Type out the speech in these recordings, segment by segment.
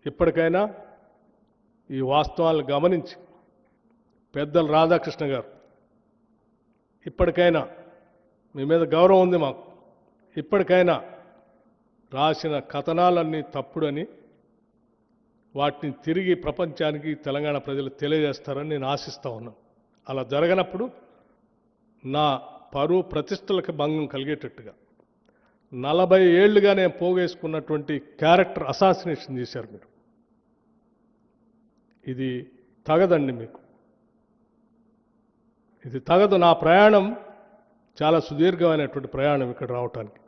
ఇప్పటికైనా ఈ వాస్తవాలను గమనించి పెద్దలు రాధాకృష్ణ గారు ఇప్పటికైనా మీ మీద గౌరవం ఉంది మాకు, ఇప్పటికైనా రాసిన కథనాలన్నీ తప్పుడని వాటిని తిరిగి ప్రపంచానికి తెలంగాణ ప్రజలు తెలియజేస్తారని నేను ఆశిస్తా ఉన్నాను. అలా జరగనప్పుడు నా పరువు ప్రతిష్టలకు భంగం కలిగేటట్టుగా 40 ఏళ్లుగా నేను పోగేసుకున్నటువంటి క్యారెక్టర్ అసాసినేషన్ చేశారు మీరు. ఇది తగదండి, మీకు ఇది తగదు. నా ప్రయాణం చాలా సుదీర్ఘమైనటువంటి ప్రయాణం ఇక్కడ రావటానికి.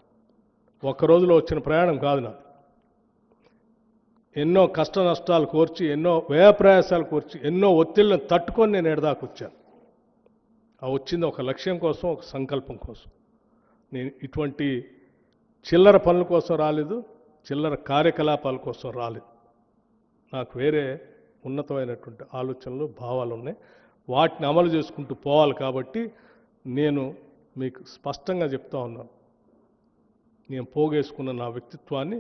ఒక్క రోజులో వచ్చిన ప్రయాణం కాదు నాది. ఎన్నో కష్ట నష్టాలు కోర్చి, ఎన్నో వ్యయ ప్రయాసాలు కోర్చి, ఎన్నో ఒత్తిళ్లను తట్టుకొని నేను ఎడదాకా వచ్చాను. ఆ వచ్చింది ఒక లక్ష్యం కోసం, ఒక సంకల్పం కోసం. నేను ఇటువంటి చిల్లర పనుల కోసం రాలేదు, చిల్లర కార్యకలాపాల కోసం రాలేదు. నాకు వేరే ఉన్నతమైనటువంటి ఆలోచనలు, భావాలు ఉన్నాయి. వాటిని అమలు చేసుకుంటూ పోవాలి. కాబట్టి నేను మీకు స్పష్టంగా చెప్తా ఉన్నాను, నేను పోగేసుకున్న నా వ్యక్తిత్వాన్ని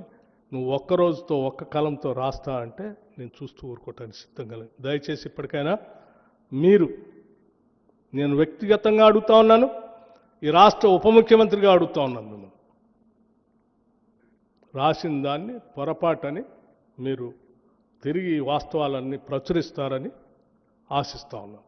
నువ్వు ఒక్క రోజుతో, ఒక్క కలంతో రాస్తా అంటే నేను చూస్తూ ఊరుకోవటానికి సిద్ధంగా లేదు. దయచేసి ఇప్పటికైనా మీరు, నేను వ్యక్తిగతంగా అడుగుతా ఉన్నాను, ఈ రాష్ట్ర ఉప ముఖ్యమంత్రిగా అడుగుతా ఉన్నాను మిమ్మల్ని, రాసిన దాన్ని పొరపాటని మీరు తిరిగి వాస్తవాలన్నీ ప్రచురిస్తారని ఆశిస్తా ఉన్నాను.